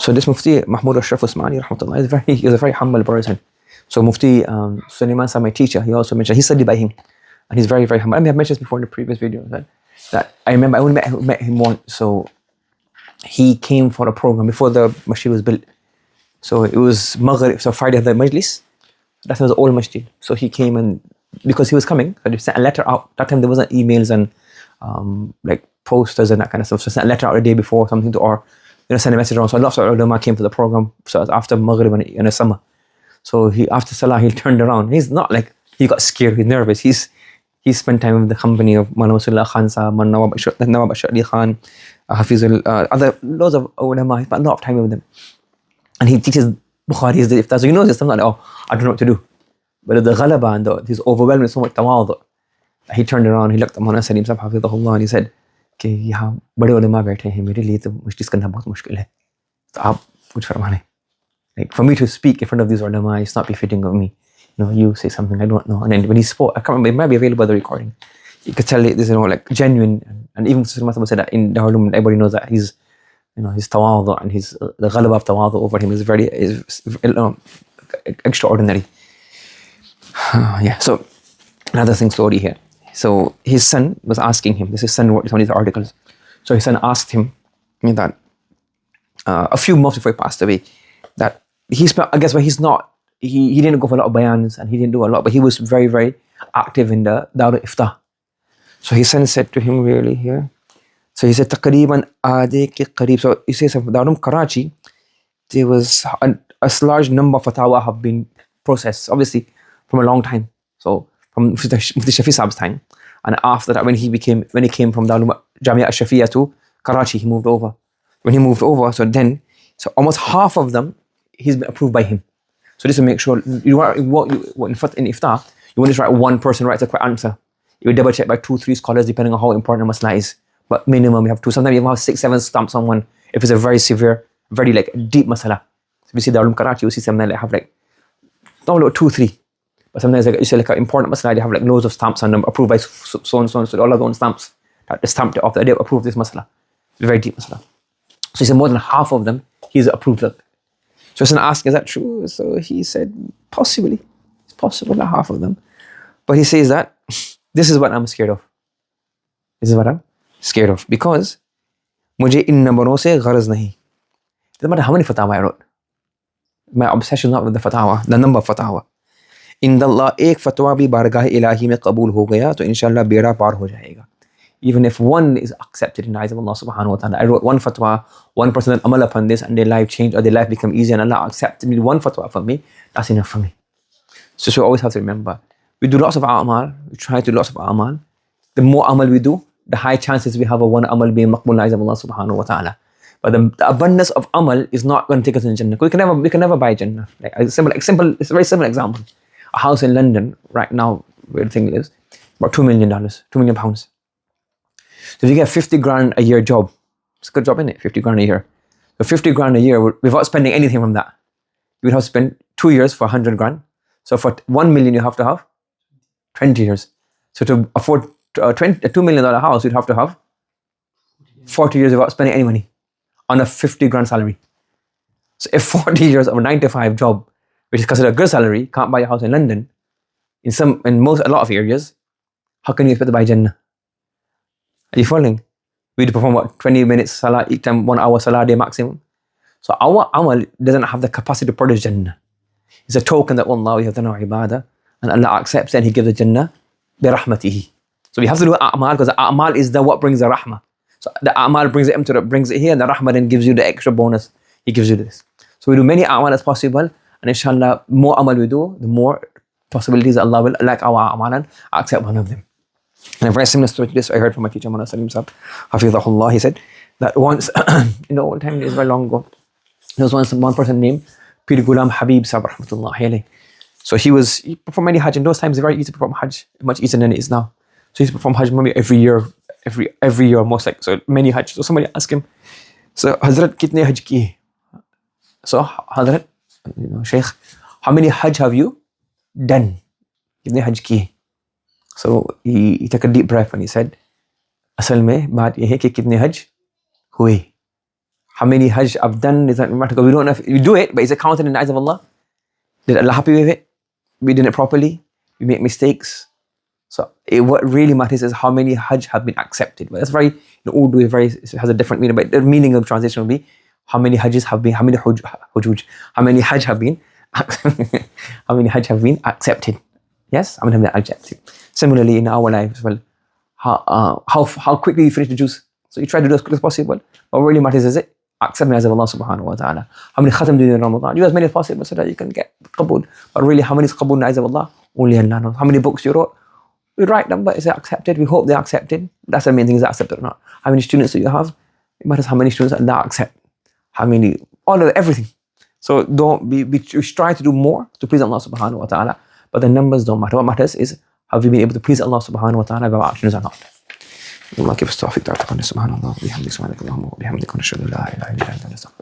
So this Mufti Mahmud Ashraf Usmani rahmatullah he was a very humble person. So Mufti Sulaiman Sa, my teacher, he also mentioned he studied by him, and he's very humble. I mean, I've mentioned this before in the previous video that I remember I only met him once. So he came for a program before the masjid was built. So it was Maghrib, so Friday of the Majlis. That was the old masjid. So he came, and because he was coming, so they sent a letter out. That time there wasn't emails and like posters and that kind of stuff. So sent a letter out a day before, something to, or send a message around. So lots of ulama came to the program. So it was after Maghrib in the summer. So he, after Salah, he turned around. He's not like he got scared. He's nervous. He spent time with the company of Maulana Rasulullah Khan Sahab, Nawab Ashari Khan, Hafizul, other loads of ulama. He spent a lot of time with them. And he teaches Bukhari the iftar. So he knows this. I'm not like, I don't know what to do. But the ghalaba and he's overwhelmed with so much tawadu. He turned around, he looked at Maulana Salim Sahab Hafizahullah, and he said, कि यहाँ बड़े उलमा बैठे हैं, मेरे लिए तो मजलिस करना बहुत मुश्किल है, तो आप कुछ फरमाएं. Like for me to speak in front of these ulama, it's not befitting of me. You say something I don't know. And then when he spoke, I can't remember, it might be available the recording. You could tell it is like genuine, and even Sulaiman said that in the Darul, everybody knows that he's his tawadu and his the ghalaba of tawadu over him is extraordinary. Yeah. So another story here. So his son was asking him. His son wrote some of these articles. So his son asked him that a few months before he passed away, that he spent. I guess, but he's not. He didn't go for a lot of bayans and he didn't do a lot, but he was very active in the Darul Ifta. So his son said to him really here. So he said, "Taqriban aade ke qareeb." So he says, "Darul Karachi, there was a large number of fatwa have been processed, obviously from a long time. So from Mufti Shafi Saab's time, and after that, when he came from Darul Jamia Al-Shafiya to Karachi, he moved over. When he moved over, so almost half of them he's been approved by him. So just to make sure in iftar, you won't just write one person writes a correct answer. You will double check by 2-3 scholars depending on how important the masla is. But minimum you have 2. Sometimes you have 6-7 stamps on one if it's a very severe, very like deep masala. So if you see Darul Karachi, you see some that have like not like 2-3. But sometimes you see like an important masala, they have like loads of stamps on them, approved by so and so, so all of their own stamps. That they stamped it off that they approved this masala. It's a very deep masala. So he said more than half of them he's approved of. So I asked, is that true? So he said, possibly. It's possible that half of them. But he says that, this is what I'm scared of. This is what I'm scared of. Because, mujhe in numberon se gharz nahi. It doesn't matter how many fatwa I wrote. My obsession is not with the fatwa, the number of fatwa. Indallah, ek fatwa bhi bargah ilahi mein qabool ho gaya, to inshallah bera par ho jayega. Even if one is accepted in the eyes of Allah subhanahu wa ta'ala. I wrote one fatwa, one person that amal upon this and their life changed or their life become easy and Allah accepted me one fatwa from me, that's enough for me. So we always have to remember, we do lots of a'mal, we try to do lots of a'mal. The more amal we do, the high chances we have of one amal being maqbool in the eyes of Allah subhanahu wa ta'ala. But the abundance of amal is not going to take us in Jannah. We can never buy Jannah. Like it's a very simple example. A house in London right now, where the thing lives, about $2 million, £2 million. So if you get 50 grand a year job, it's a good job, isn't it? 50 grand a year. So 50 grand a year without spending anything from that. You would have to spend 2 years for 100 grand. So for 1 million, you have to have 20 years. So to afford a $2 million house, you'd have to have 40 years without spending any money on a 50 grand salary. So if 40 years of a 9-to-5 job, which is considered a good salary, can't buy a house in London, a lot of areas, how can you expect to buy Jannah? Are you following? We perform 20 minutes salah, each time 1 hour salah day maximum. So our amal doesn't have the capacity to produce Jannah. It's a token that Allah, we have done our ibadah, and Allah accepts and He gives the Jannah bi rahmatihi. So we have to do a'mal because the a'mal is what brings the rahmah. So the a'mal brings it here, and the rahmah then gives you the extra bonus. He gives you this. So we do many a'mal as possible, and inshallah, more amal we do, the more possibilities Allah will like our a'mal and accept one of them. And a very similar story to this I heard from my teacher, Maulana Salim Sahab Hafizahullah. He said that once, in the old time, it was very long ago, there was once one person named Pir Ghulam Habib Sahab Rahmatullahi Alayhi. So he performed many Hajj. In those times, it's very easy to perform Hajj, much easier than it is now. So he used to perform Hajj maybe every year almost, like, so many Hajj. So somebody asked him, so Hazrat, kitne Hajj kiye? So Hazrat, Shaykh, how many Hajj have you done? Kitne Hajj kiye? So he took a deep breath and he said, Asal mein baat ye hai ki kitne Hajj हुए. How many Hajj I've done doesn't matter, because we don't know if we do it, but is it counted in the eyes of Allah? Did Allah happy with it? We did it properly? We make mistakes? So what really matters is how many Hajj have been accepted. But that's very, Urdu it has a different meaning, but the meaning of the translation will be how many Hajj have been how many Hajj have been accepted. Yes, how many have been accepted. Similarly, in our life as well, how quickly you finish the juice. So you try to do as quick as possible. What really matters is it accepting as of Allah subhanahu wa ta'ala. How many khatam do you do in Ramadan? Do as many as possible so that you can get qabul. But really, how many is qabul in the eyes of Allah? Only Allah knows. How many books you wrote? We write them, but is it accepted? We hope they're accepted. That's the main thing, is it accepted or not? How many students do you have? It matters how many students Allah accept. How many, all of it, everything. So don't try to do more to please Allah subhanahu wa ta'ala, but the numbers don't matter. What matters is, have you been able to please Allah subhanahu wa ta'ala by our actions or not? Allah give us tawfiq, subhanallah, bihamdik, subhanakallahumma wa bihamdik, wa nashhadu an la ilaha illa anta, nastaghfiruka.